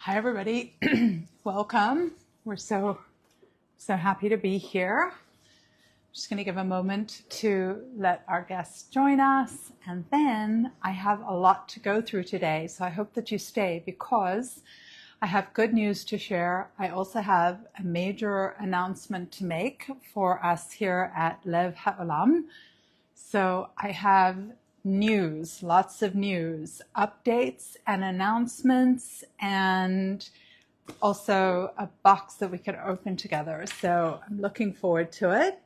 Hi, everybody. Welcome. We're so happy to be here. I'm just going to give a moment to let our guests join us. And then I have a lot to go through today. So I hope that you stay because I have good news to share. I also have a major announcement to make for us here at Lev Haolam. So I have news, lots of news, updates and announcements, and also a box that we could open together. So I'm looking forward to it.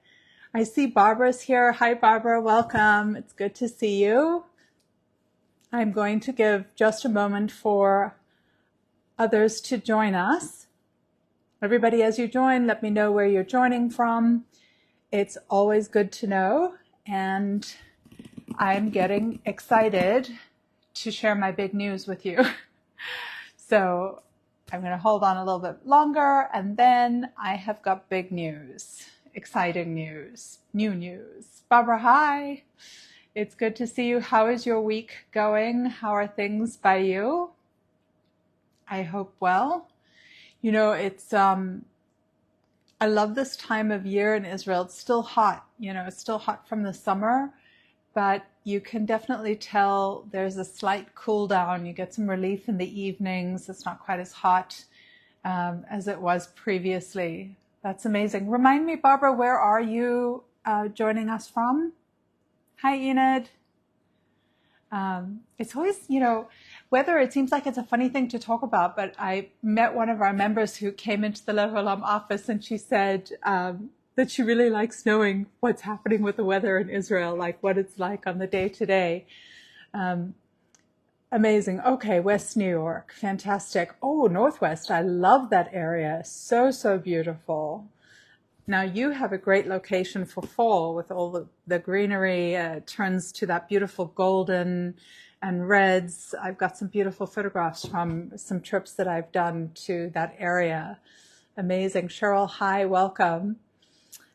I see Barbara's here. Hi, Barbara. Welcome. It's good to see you. I'm going to give just a moment for others to join us. Everybody, as you join, let me know where you're joining from. It's always good to know. And I'm getting excited to share my big news with you. So I'm going to hold on a little bit longer, and then I have got big news, exciting news, new news. Barbara, hi. It's good to see you. How is your week going? How are things by you? I hope well. You know, it's I love this time of year in Israel. It's still hot, it's still hot from the summer, but you can definitely tell there's a slight cool down. You get some relief in the evenings. It's not quite as hot as it was previously. That's amazing. Remind me, Barbara, where are you joining us from? Hi, Enid. It's always, weather, it seems like it's a funny thing to talk about, but I met one of our members who came into the Lev Haolam office, and she said that she really likes knowing what's happening with the weather in Israel, like what it's like on the day-to-day. Amazing. Okay, West New York. Fantastic. Oh, Northwest. I love that area. So beautiful. Now you have a great location for fall with all the greenery. It turns to that beautiful golden and reds. I've got some beautiful photographs from some trips that I've done to that area. Amazing. Cheryl, hi, welcome.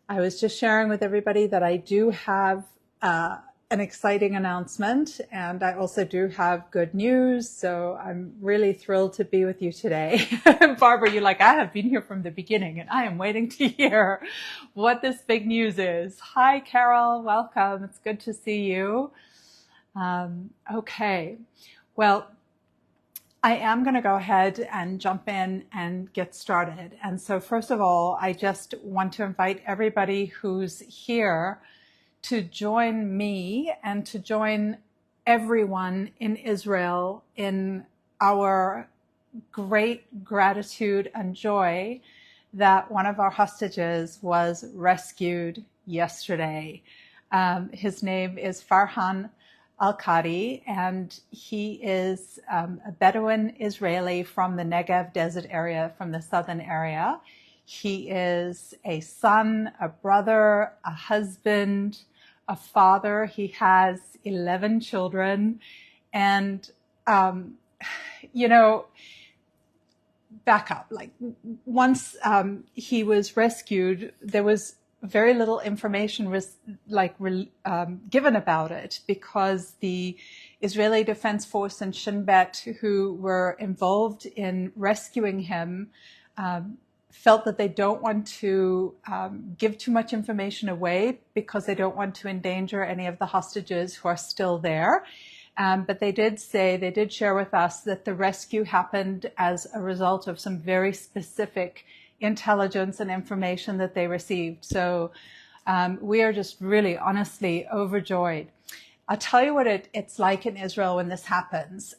I was just sharing with everybody that I do have an exciting announcement, and I also do have good news. So I'm really thrilled to be with you today. Barbara, you're like, I have been here from the beginning, and I am waiting to hear what this big news is. Hi, Carol. Welcome. It's good to see you. Okay. Well, I am going to go ahead and jump in and get started. And so first of all, I just want to invite everybody who's here to join me and to join everyone in Israel in our great gratitude and joy that one of our hostages was rescued yesterday. His name is Farhan Al-Qadi, and he is a Bedouin Israeli from the Negev desert area, from the southern area. He is a son, a brother, a husband, a father. He has 11 children. And, back up, like once he was rescued, there was very little information was given about it, because the Israeli Defense Force and Shin Bet, who were involved in rescuing him, felt that they don't want to give too much information away because they don't want to endanger any of the hostages who are still there. But they did share with us that the rescue happened as a result of some very specific intelligence and information that they received. So we are just really honestly overjoyed. I'll tell you what it's like in Israel when this happens.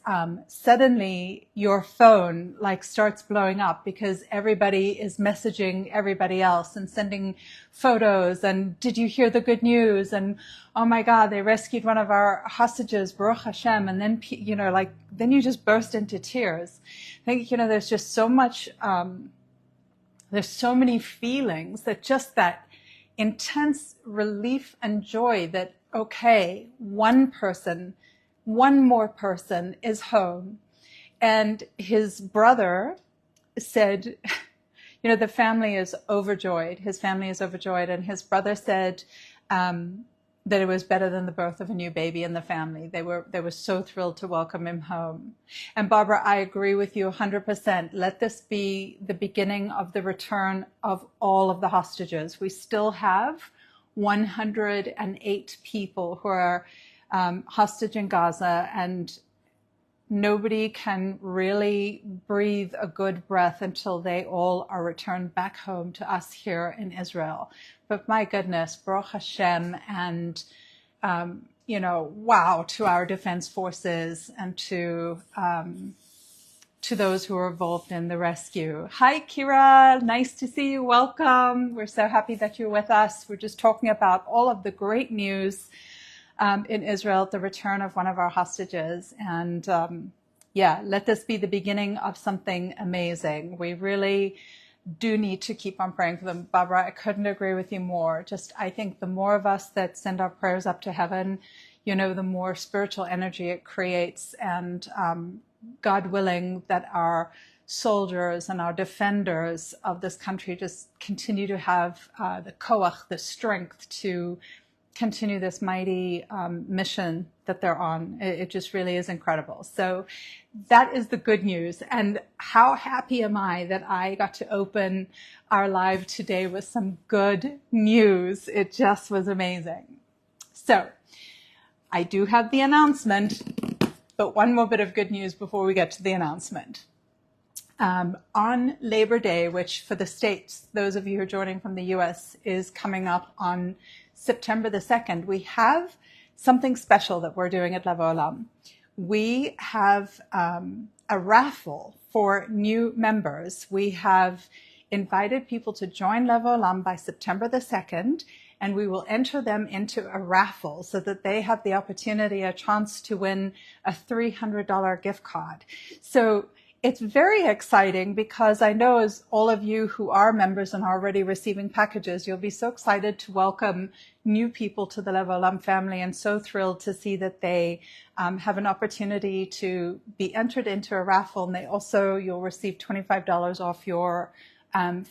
Suddenly your phone starts blowing up because everybody is messaging everybody else and sending photos, and did you hear the good news? And oh my God, they rescued one of our hostages, Baruch Hashem. And then, then you just burst into tears. I think, there's just so much, there's so many feelings that just that intense relief and joy that, okay, one more person is home. And his brother said, the family is overjoyed. His family is overjoyed. And his brother said, that it was better than the birth of a new baby in the family. They were so thrilled to welcome him home. And Barbara, I agree with you 100%. Let this be the beginning of the return of all of the hostages. We still have 108 people who are hostage in Gaza, and nobody can really breathe a good breath until they all are returned back home to us here in Israel. But my goodness, Baruch Hashem, and wow, to our defense forces and to those who are involved in the rescue. Hi, Kira. Nice to see you. Welcome. We're so happy that you're with us. We're just talking about all of the great news in Israel, the return of one of our hostages. And let this be the beginning of something amazing. We really do need to keep on praying for them. Barbara, I couldn't agree with you more. I think the more of us that send our prayers up to heaven, the more spiritual energy it creates. And God willing, that our soldiers and our defenders of this country just continue to have the koach, the strength to continue this mighty mission that they're on. It just really is incredible. So that is the good news. And how happy am I that I got to open our live today with some good news. It just was amazing. So I do have the announcement, but one more bit of good news before we get to the announcement. On Labor Day, which for the States, those of you who are joining from the US, is coming up on September the 2nd, we have something special that we're doing at Lev Haolam. We have a raffle for new members. We have invited people to join Lev Haolam by September the 2nd, and we will enter them into a raffle so that they have the opportunity, a chance to win a $300 gift card. So it's very exciting because I know, as all of you who are members and are already receiving packages, you'll be so excited to welcome new people to the Lev Haolam family, and so thrilled to see that they have an opportunity to be entered into a raffle. And you'll receive $25 off your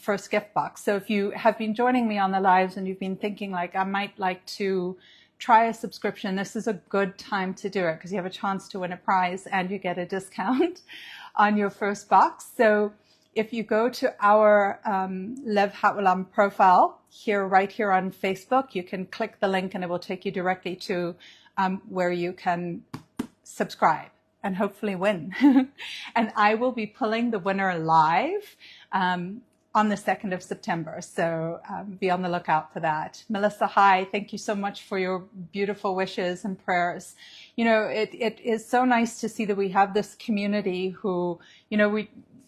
first gift box. So if you have been joining me on the lives and you've been thinking like, I might like to try a subscription, this is a good time to do it because you have a chance to win a prize and you get a discount on your first box. So if you go to our Lev Haolam profile right here on Facebook, you can click the link and it will take you directly to where you can subscribe and hopefully win. And I will be pulling the winner live on the 2nd of September. So be on the lookout for that. Melissa, hi. Thank you so much for your beautiful wishes and prayers. It is so nice to see that we have this community who,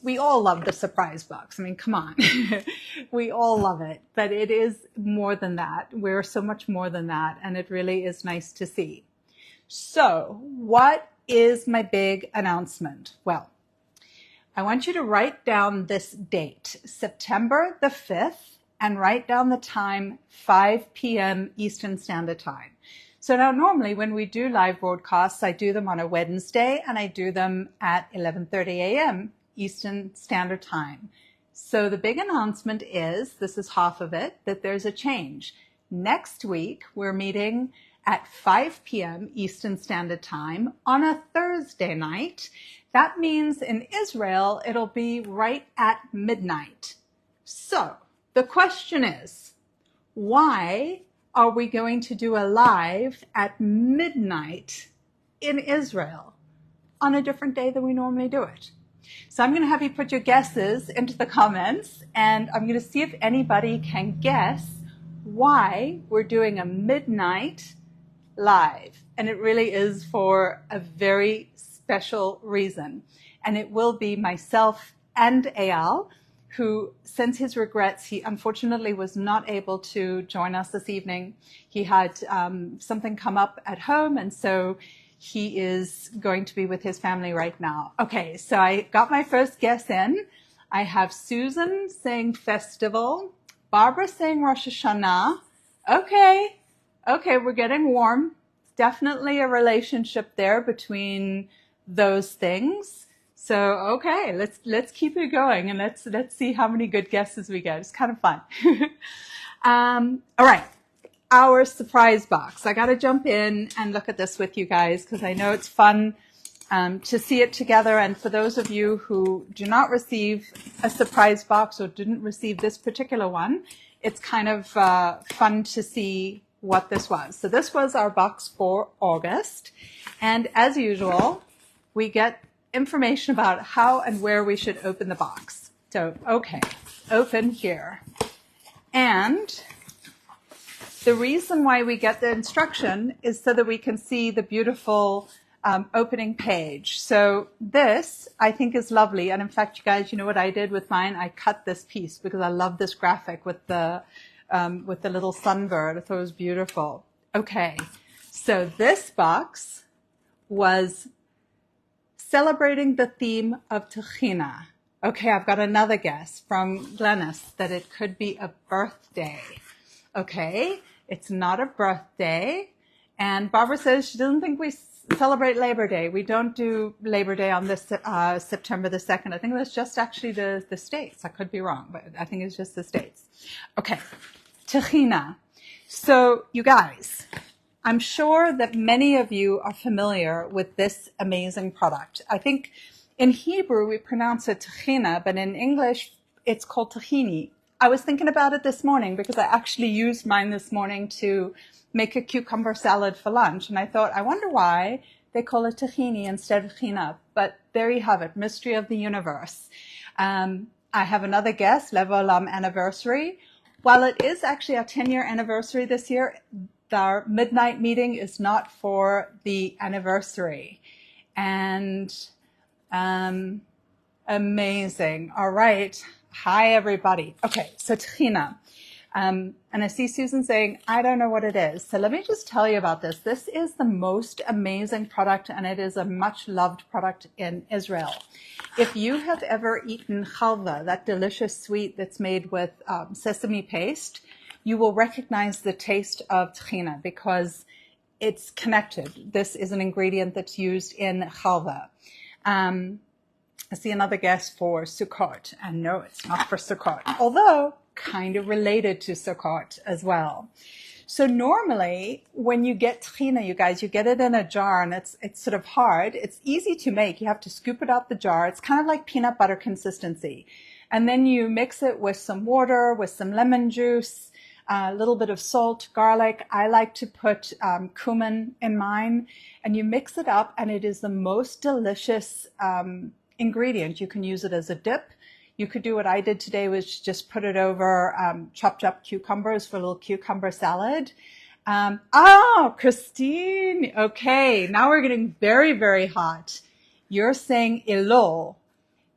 we all love the surprise box. I mean, come on. We all love it. But it is more than that. We're so much more than that. And it really is nice to see. So what is my big announcement? Well, I want you to write down this date, September the 5th, and write down the time, 5 p.m. Eastern Standard Time. So now normally when we do live broadcasts, I do them on a Wednesday and I do them at 11:30 a.m. Eastern Standard Time. So the big announcement is, this is half of it, that there's a change. Next week, we're meeting at 5 p.m. Eastern Standard Time on a Thursday night. That means in Israel, it'll be right at midnight. So the question is, why are we going to do a live at midnight in Israel on a different day than we normally do it? So I'm going to have you put your guesses into the comments, and I'm going to see if anybody can guess why we're doing a midnight live. And it really is for a very special reason. And it will be myself and Eyal, who sends his regrets. He unfortunately was not able to join us this evening. He had something come up at home, and so he is going to be with his family right now. Okay, so I got my first guess in. I have Susan saying festival, Barbara saying Rosh Hashanah. Okay, we're getting warm. Definitely a relationship there between those things. So, okay, let's keep it going and let's see how many good guesses we get. It's kind of fun. All right. our surprise box. I got to jump in and look at this with you guys because I know it's fun to see it together. And for those of you who do not receive a surprise box or didn't receive this particular one, it's kind of fun to see what this was. So this was our box for August. And as usual, we get information about how and where we should open the box. So, okay, open here. And the reason why we get the instruction is so that we can see the beautiful opening page. So this, I think, is lovely. And in fact, you guys, you know what I did with mine? I cut this piece because I love this graphic with the little sunbird. I thought it was beautiful. Okay, so this box was celebrating the theme of Techina. Okay, I've got another guess from Glennis that it could be a birthday. Okay, it's not a birthday. And Barbara says she doesn't think we celebrate Labor Day. We don't do Labor Day on this September the 2nd. I think that's just actually the States. I could be wrong, but I think it's just the States. Okay, Techina. So you guys, I'm sure that many of you are familiar with this amazing product. I think in Hebrew we pronounce it Techina, but in English it's called tahini. I was thinking about it this morning because I actually used mine this morning to make a cucumber salad for lunch. And I thought, I wonder why they call it tahini instead of china. But there you have it, mystery of the universe. I have another guess, Lev Haolam anniversary. While it is actually our 10-year anniversary this year, our midnight meeting is not for the anniversary. And amazing. All right. Hi, everybody. Okay, so Techina. And I see Susan saying, I don't know what it is. So let me just tell you about this. This is the most amazing product, and it is a much loved product in Israel. If you have ever eaten chalva, that delicious sweet that's made with sesame paste, you will recognize the taste of Techina because it's connected. This is an ingredient that's used in chalva. I see another guess for Sukkot, and no, it's not for Sukkot, although kind of related to Sukkot as well. So normally, when you get Techina, you guys, you get it in a jar, and it's sort of hard. It's easy to make. You have to scoop it out the jar. It's kind of like peanut butter consistency. And then you mix it with some water, with some lemon juice, a little bit of salt, garlic. I like to put cumin in mine, and you mix it up, and it is the most delicious ingredient. You can use it as a dip. You could do what I did today, was just put it over chopped up cucumbers for a little cucumber salad. Christine. Okay, now we're getting very, very hot. You're saying Elul.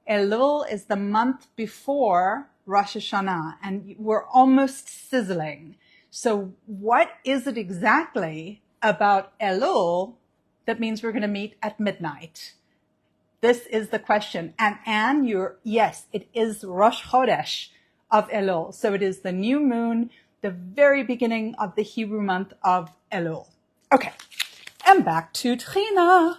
Elul is the month before Rosh Hashanah, and we're almost sizzling. So what is it exactly about Elul that means we're going to meet at midnight? This is the question. And Anne, yes, it is Rosh Chodesh of Elul. So it is the new moon, the very beginning of the Hebrew month of Elul. Okay, and back to Techina.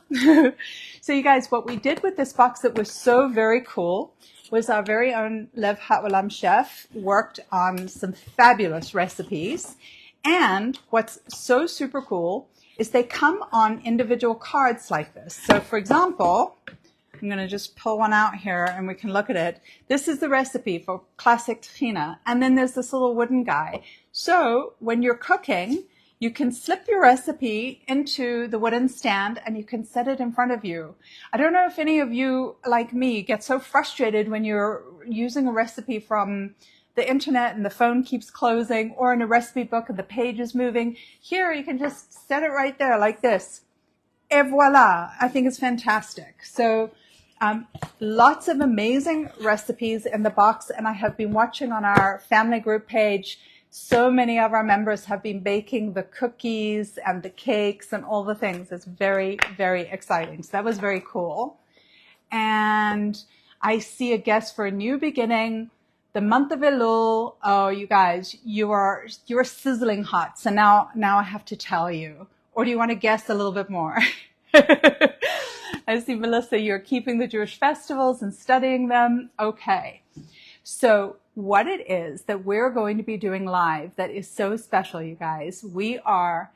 So you guys, what we did with this box that was so very cool was our very own Lev Haolam chef worked on some fabulous recipes. And what's so super cool is they come on individual cards like this. So for example, I'm going to just pull one out here and we can look at it. This is the recipe for classic Techina. And then there's this little wooden guy. So when you're cooking, you can slip your recipe into the wooden stand and you can set it in front of you. I don't know if any of you, like me, get so frustrated when you're using a recipe from the internet and the phone keeps closing, or in a recipe book and the page is moving. Here, you can just set it right there like this. Et voila. I think it's fantastic. So lots of amazing recipes in the box, and I have been watching on our family group page. So many of our members have been baking the cookies and the cakes and all the things. It's very, very exciting. So that was very cool. And I see a guess for a new beginning, the month of Elul. Oh, you guys, you're sizzling hot. So now I have to tell you. Or do you want to guess a little bit more? I see, Melissa, you're keeping the Jewish festivals and studying them. Okay. So what it is that we're going to be doing live that is so special, you guys. We are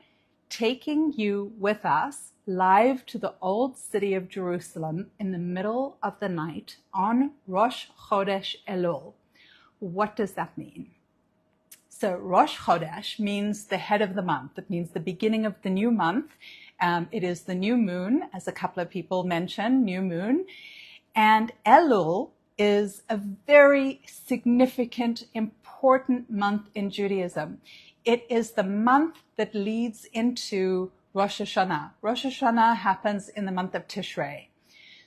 taking you with us live to the old city of Jerusalem in the middle of the night on Rosh Chodesh Elul. What does that mean? So Rosh Chodesh means the head of the month. It means the beginning of the new month. It is the new moon, as a couple of people mentioned, new moon. And Elul is a very significant, important month in Judaism. It is the month that leads into Rosh Hashanah. Rosh Hashanah happens in the month of Tishrei.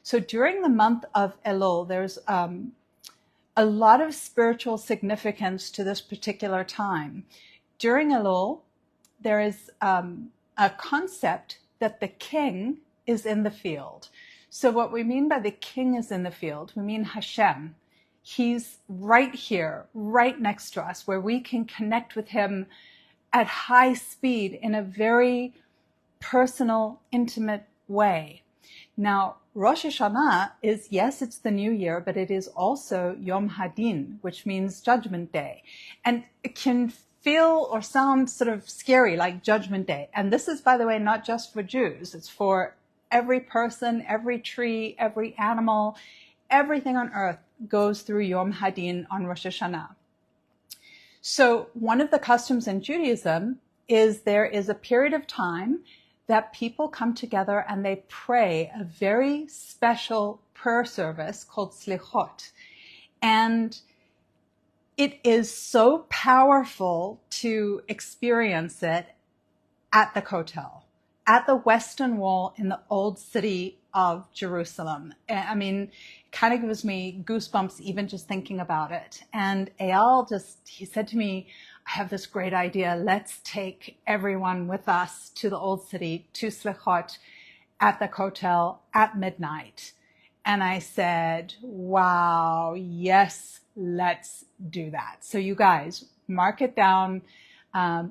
So during the month of Elul, there's a lot of spiritual significance to this particular time. During Elul, there is a concept that the king is in the field. So what we mean by the king is in the field, we mean Hashem. He's right here, right next to us, where we can connect with him at high speed in a very personal, intimate way. Now, Rosh Hashanah is, yes, it's the new year, but it is also Yom Hadin, which means Judgment Day. And it can feel or sound sort of scary, like Judgment Day. And this is, by the way, not just for Jews. It's for every person, every tree, every animal, everything on earth goes through Yom Hadin on Rosh Hashanah. So one of the customs in Judaism is there is a period of time that people come together and they pray a very special prayer service called Slichot. And it is so powerful to experience it at the Kotel, at the Western Wall in the old city of Jerusalem. I mean, it kind of gives me goosebumps even just thinking about it. And Eyal he said to me, I have this great idea. Let's take everyone with us to the old city, to Slichot, at the Kotel at midnight. And I said, wow, yes, let's do that. So you guys, mark it down.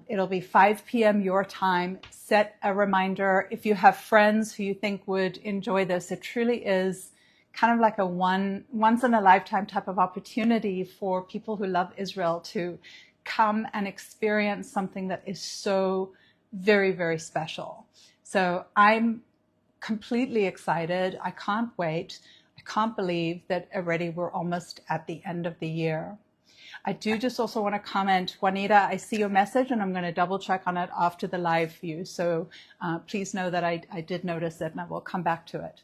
It'll be 5 p.m. your time. Set a reminder. If you have friends who you think would enjoy this, it truly is kind of like a once in a lifetime type of opportunity for people who love Israel to come and experience something that is so very, very special. So I'm completely excited. I can't wait. I can't believe that already we're almost at the end of the year. I do just also want to comment, Juanita, I see your message and I'm going to double check on it after the live view. So please know that I did notice it and I will come back to it.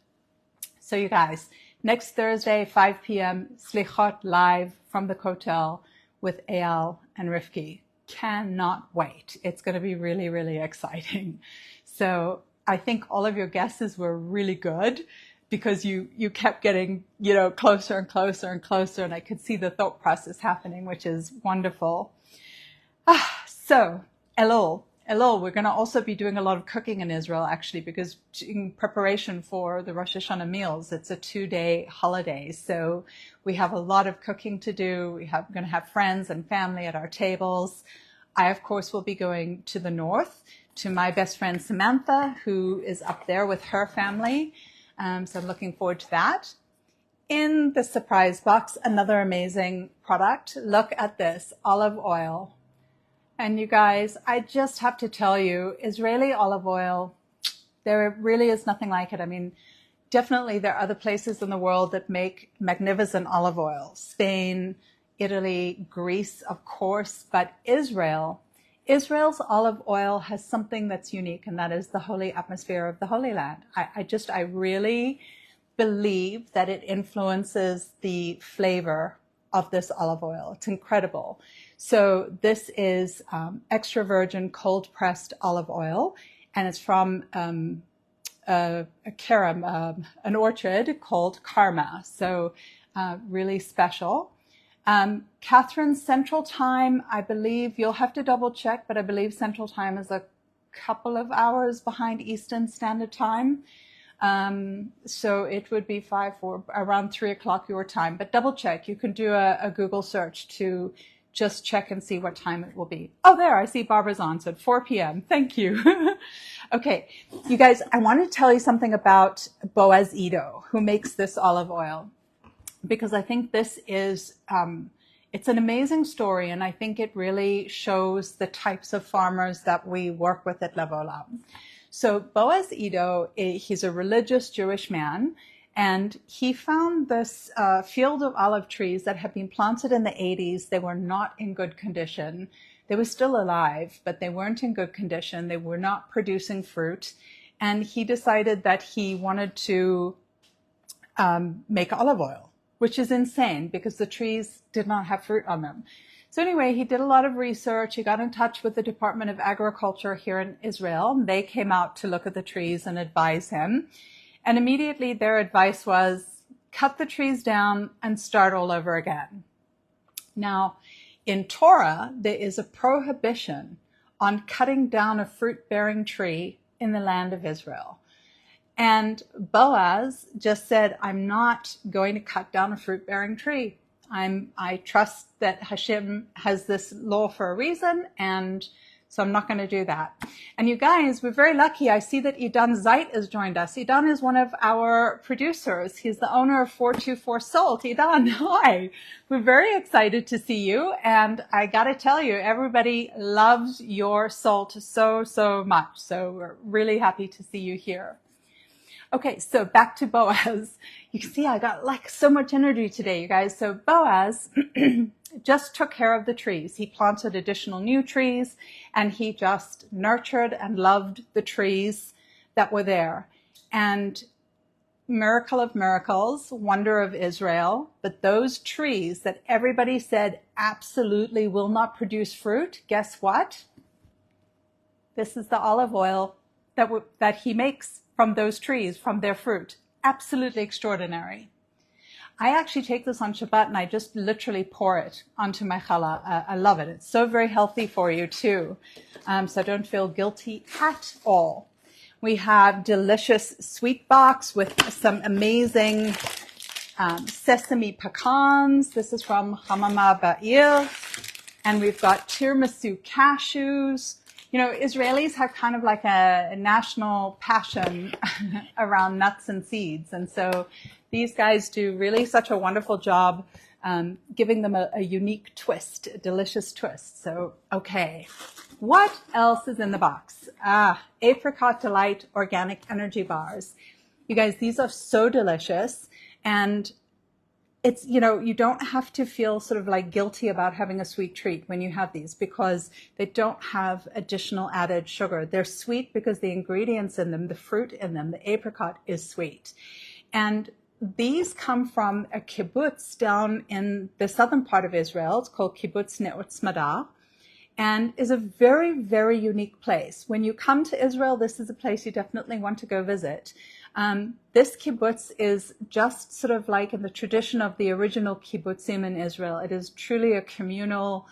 So you guys, next Thursday, 5 p.m., Slichot live from the Kotel with Eyal and Rivki. Cannot wait. It's going to be really, really exciting. So I think all of your guesses were really good because you kept getting, closer and closer and closer, and I could see the thought process happening, which is wonderful. So Elul, we're going to also be doing a lot of cooking in Israel, actually, because in preparation for the Rosh Hashanah meals, it's a 2-day holiday. So we have a lot of cooking to do. We're going to have friends and family at our tables. I, of course, will be going to the north to my best friend Samantha, who is up there with her family. So I'm looking forward to that. In the surprise box, another amazing product. Look at this, olive oil. And you guys, I just have to tell you, Israeli olive oil, there really is nothing like it. I mean, definitely there are other places in the world that make magnificent olive oil. Spain, Italy, Greece, of course, but Israel's olive oil has something that's unique, and that is the holy atmosphere of the Holy Land. I really believe that it influences the flavor of this olive oil. It's incredible. So this is extra virgin cold pressed olive oil, and it's from a carom, an orchard called Karma. So really special. Catherine, Central Time, I believe, you'll have to double check, but I believe Central Time is a couple of hours behind Eastern Standard Time. So it would be around 3 o'clock your time, but double check. You can do a Google search to just check and see what time it will be. Oh, there, I see Barbara's on, so at 4 p.m. Thank you. Okay, you guys, I want to tell you something about Boaz Edo, who makes this olive oil, because I think this is It's an amazing story, and I think it really shows the types of farmers that we work with at Lev Haolam. So Boaz Edo, he's a religious Jewish man, and he found this field of olive trees that had been planted in the 80s. They were not in good condition. They were still alive, but they weren't in good condition. They were not producing fruit. And he decided that he wanted to make olive oil, which is insane because the trees did not have fruit on them. So anyway, he did a lot of research. He got in touch with the Department of Agriculture here in Israel. They came out to look at the trees and advise him. And immediately their advice was, cut the trees down and start all over again. Now, in Torah, there is a prohibition on cutting down a fruit-bearing tree in the land of Israel. And Boaz just said, I'm not going to cut down a fruit-bearing tree. I trust that Hashem has this law for a reason, and so I'm not going to do that. And you guys, we're very lucky. I see that Idan Zait has joined us. Idan is one of our producers. He's the owner of 424 Salt. Idan, hi. We're very excited to see you. And I got to tell you, everybody loves your salt so, so much. So we're really happy to see you here. Okay, so back to Boaz. You can see I got like so much energy today, you guys. So Boaz just took care of the trees. He planted additional new trees, and he just nurtured and loved the trees that were there. And miracle of miracles, wonder of Israel, but those trees that everybody said absolutely will not produce fruit, guess what? This is the olive oil that he makes from those trees, from their fruit. Absolutely extraordinary. I actually take this on Shabbat and I just literally pour it onto my challah. I love it. It's so very healthy for you too. So I don't feel guilty at all. We have delicious sweet box with some amazing sesame pecans. This is from Hamama Ba'ir. And we've got tiramisu cashews. You know, Israelis have kind of like a national passion around nuts and seeds. And so these guys do really such a wonderful job giving them a unique twist, a delicious twist. So, okay. What else is in the box? Apricot Delight Organic Energy Bars. You guys, these are so delicious. And it's, you know, you don't have to feel sort of like guilty about having a sweet treat when you have these because they don't have additional added sugar. They're sweet because the ingredients in them, the fruit in them, the apricot is sweet. And these come from a kibbutz down in the southern part of Israel. It's called Kibbutz Ne'ot Tzmada, and is a very, very unique place. When you come to Israel, this is a place you definitely want to go visit. This kibbutz is just sort of like in the tradition of the original kibbutzim in Israel. It is truly a communal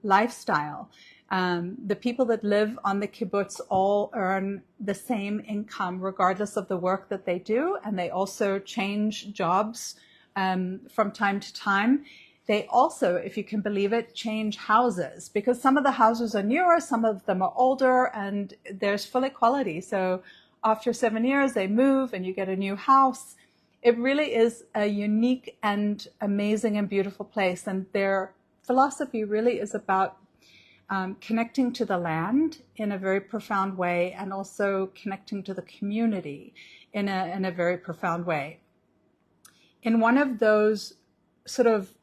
lifestyle. The people that live on the kibbutz all earn the same income regardless of the work that they do, and they also change jobs from time to time. They also, if you can believe it, change houses because some of the houses are newer, some of them are older, and there's full equality. So after 7 years, they move and you get a new house. It really is a unique and amazing and beautiful place. And their philosophy really is about connecting to the land in a very profound way and also connecting to the community in a very profound way. In one of those sort of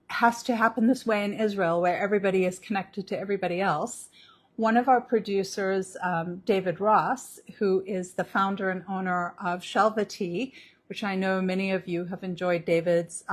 has to happen this way in Israel where everybody is connected to everybody else, one of our producers, David Ross, who is the founder and owner of Shelva Tea, which I know many of you have enjoyed David's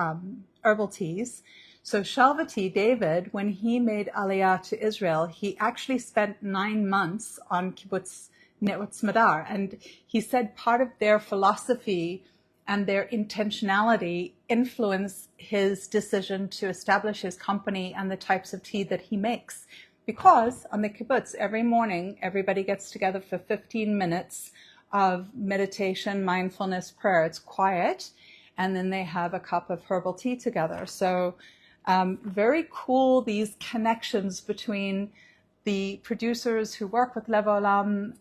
herbal teas. So Shelva Tea, David, when he made Aliyah to Israel, he actually spent 9 months on Kibbutz Ne'ot Tzmada. And he said part of their philosophy and their intentionality influenced his decision to establish his company and the types of tea that he makes. Because on the kibbutz, every morning, everybody gets together for 15 minutes of meditation, mindfulness, prayer. It's quiet. And then they have a cup of herbal tea together. So very cool, these connections between the producers who work with Lev Haolam.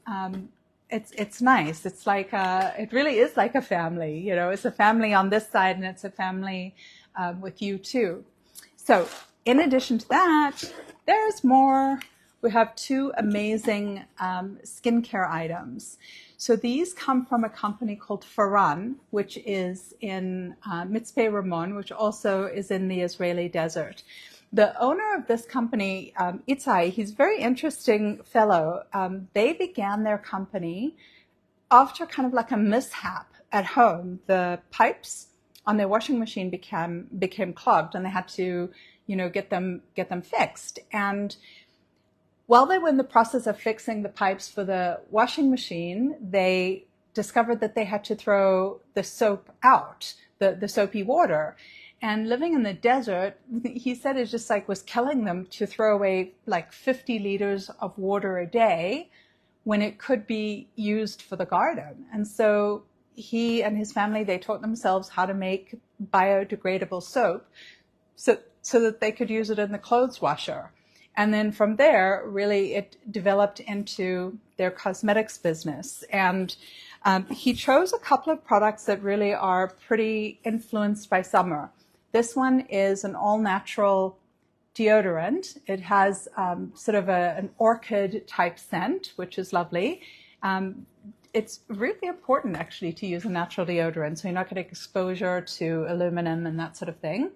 It's nice. It's like, it really is like a family. You know, it's a family on this side and it's a family with you too. So in addition to that, there's more. We have two amazing skincare items. So these come from a company called Faran, which is in Mitzpeh Ramon, which also is in the Israeli desert. The owner of this company, Itzai, he's a very interesting fellow. They began their company after kind of like a mishap at home. The pipes on their washing machine became clogged, and they had to, get them fixed. And while they were in the process of fixing the pipes for the washing machine, they discovered that they had to throw the soap out, the soapy water. And living in the desert, he said it just like was killing them to throw away like 50 liters of water a day when it could be used for the garden. And so he and his family, they taught themselves how to make biodegradable soap so that they could use it in the clothes washer. And then from there, really, it developed into their cosmetics business. And he chose a couple of products that really are pretty influenced by summer. This one is an all-natural deodorant. It has sort of an orchid-type scent, which is lovely. It's really important, actually, to use a natural deodorant, so you're not getting exposure to aluminum and that sort of thing.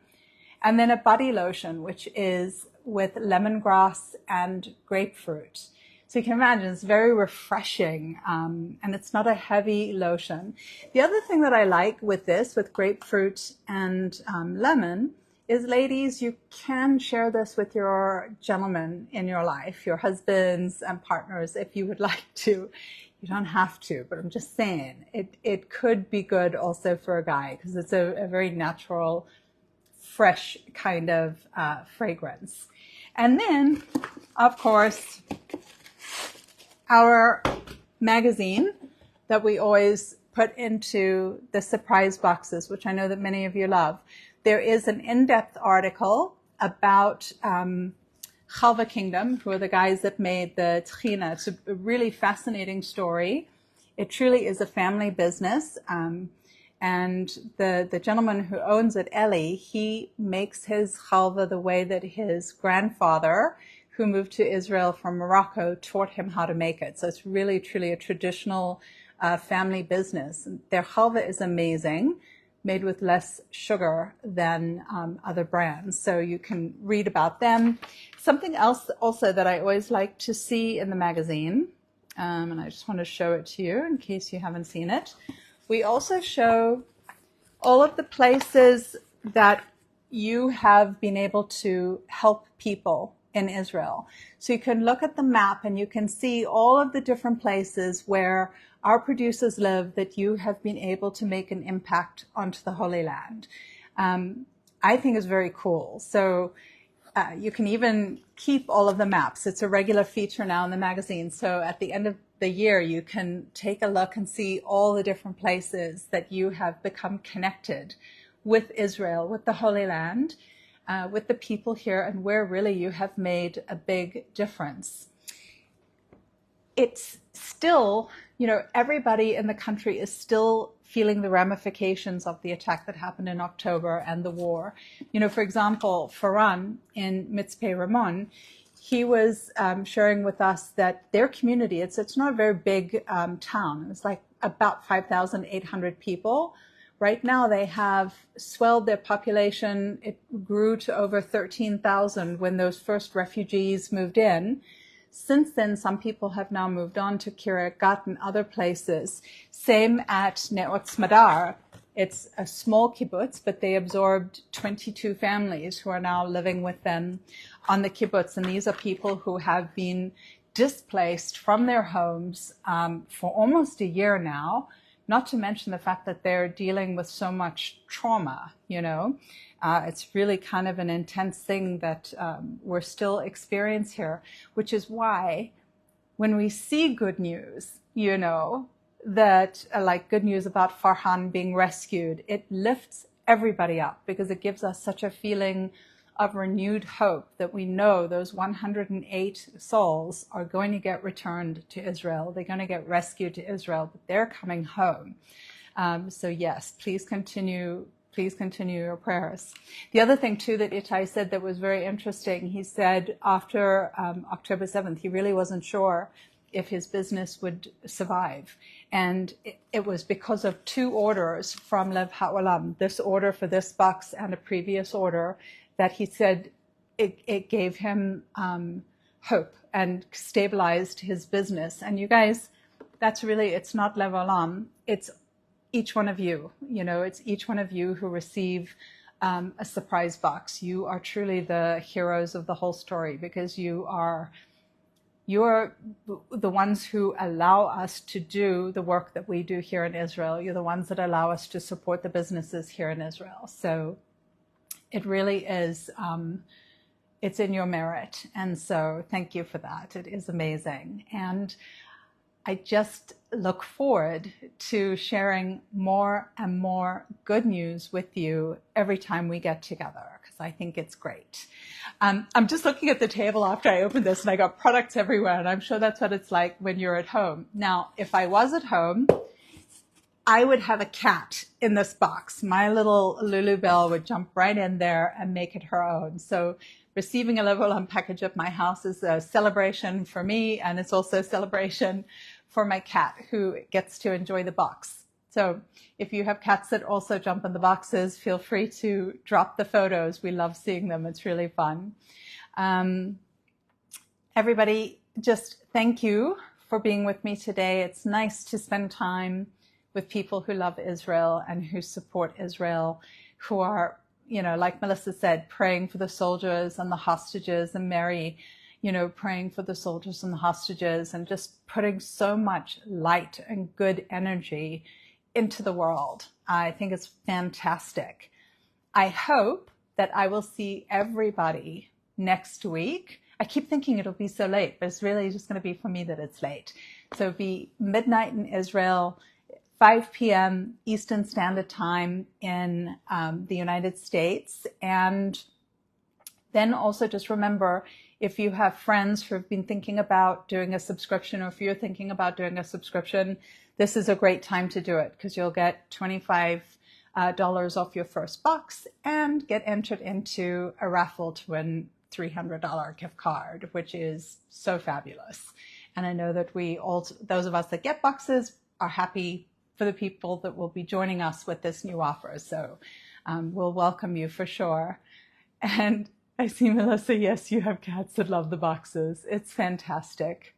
And then a body lotion, which is with lemongrass and grapefruit. So you can imagine it's very refreshing, and it's not a heavy lotion. The other thing that I like with this, with grapefruit and lemon, is ladies, you can share this with your gentlemen in your life, your husbands and partners, if you would like to. You don't have to, but I'm just saying it could be good also for a guy, because it's a very natural, fresh kind of fragrance. And then, of course, our magazine that we always put into the surprise boxes, which I know that many of you love. There is an in-depth article about Chalva Kingdom, who are the guys that made the Tchina. It's a really fascinating story. It truly is a family business. And the gentleman who owns it, Eli, he makes his chalva the way that his grandfather, who moved to Israel from Morocco, taught him how to make it. So it's really, truly a traditional family business. Their chalva is amazing, made with less sugar than other brands. So you can read about them. Something else also that I always like to see in the magazine, and I just want to show it to you in case you haven't seen it. We also show all of the places that you have been able to help people in Israel. So you can look at the map and you can see all of the different places where our producers live that you have been able to make an impact onto the Holy Land. I think is very cool. So you can even keep all of the maps. It's a regular feature now in the magazine. So at the end of the year, you can take a look and see all the different places that you have become connected with Israel, with the Holy Land, with the people here, and where really you have made a big difference. It's still, everybody in the country is still feeling the ramifications of the attack that happened in October and the war. For example, Faran in Mitzpeh Ramon, he was sharing with us that their community, it's not a very big town. It's like about 5,800 people. Right now they have swelled their population. It grew to over 13,000 when those first refugees moved in. Since then, some people have now moved on to Kiryat Gat and other places. Same at Neot Smadar. It's a small kibbutz, but they absorbed 22 families who are now living with them on the kibbutz. And these are people who have been displaced from their homes for almost a year now, not to mention the fact that they're dealing with so much trauma, It's really kind of an intense thing that we're still experiencing here, which is why when we see good news, that like good news about Farhan being rescued, it lifts everybody up because it gives us such a feeling of renewed hope that we know those 108 souls are going to get returned to Israel. They're going to get rescued to Israel, but they're coming home. So yes, please continue please continue your prayers. The other thing too that Itai said that was very interesting, he said after October 7th, he really wasn't sure if his business would survive. And it was because of 2 orders from Lev Haolam, this order for this box and a previous order, that he said it gave him hope and stabilized his business. And you guys, that's really, it's not Lev Haolam, it's each one of you. You know, it's each one of you who receive a surprise box. You are truly the heroes of the whole story, because you're the ones who allow us to do the work that we do here in Israel. You're the ones that allow us to support the businesses here in Israel. So it really is, it's in your merit. And so thank you for that. It is amazing. And I just look forward to sharing more and more good news with you every time we get together, because I think it's great. I'm just looking at the table after I opened this, and I got products everywhere, and I'm sure that's what it's like when you're at home. Now, if I was at home, I would have a cat in this box. My little Lulu Bell would jump right in there and make it her own. So receiving a Lev Haolam package at my house is a celebration for me, and it's also a celebration for my cat, who gets to enjoy the box. So if you have cats that also jump in the boxes, feel free to drop the photos. We love seeing them. It's really fun. Everybody, just thank you for being with me today. It's nice to spend time with people who love Israel and who support Israel, who are, you know, like Melissa said, praying for the soldiers and the hostages, and Mary, you know, praying for the soldiers and the hostages, and just putting so much light and good energy into the world. I think it's fantastic. I hope that I will see everybody next week. I keep thinking it'll be so late, but it's really just going to be for me that it's late. So it'll be midnight in Israel, 5 p.m. Eastern Standard Time in the United States. And then also just remember, if you have friends who have been thinking about doing a subscription, or if you're thinking about doing a subscription, this is a great time to do it, because you'll get $25 off your first box and get entered into a raffle to win $300 gift card, which is so fabulous. And I know that we all, those of us that get boxes, are happy for the people that will be joining us with this new offer. So we'll welcome you for sure. And I see Melissa, yes, you have cats that love the boxes. It's fantastic.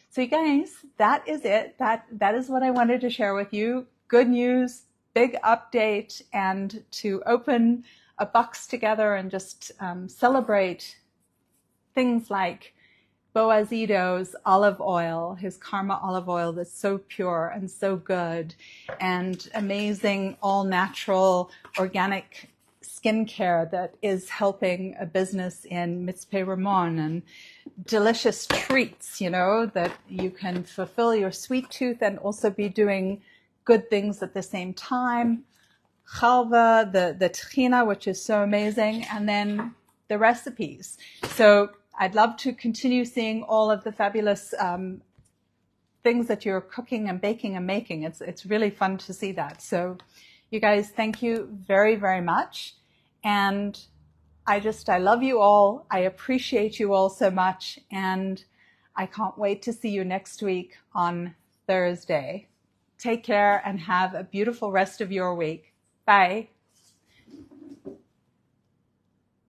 So you guys, that is it. That is what I wanted to share with you. Good news, big update, and to open a box together and just celebrate things like Boazito's olive oil, his Karma olive oil that's so pure and so good, and amazing all-natural organic skincare that is helping a business in Mitzpeh Ramon, and delicious treats, you know, that you can fulfill your sweet tooth and also be doing good things at the same time. Chalva, the tchina, which is so amazing, and then the recipes. So I'd love to continue seeing all of the fabulous things that you're cooking and baking and making. It's really fun to see that. So you guys, thank you very, very much. And I love you all. I appreciate you all so much. And I can't wait to see you next week on Thursday. Take care and have a beautiful rest of your week. Bye.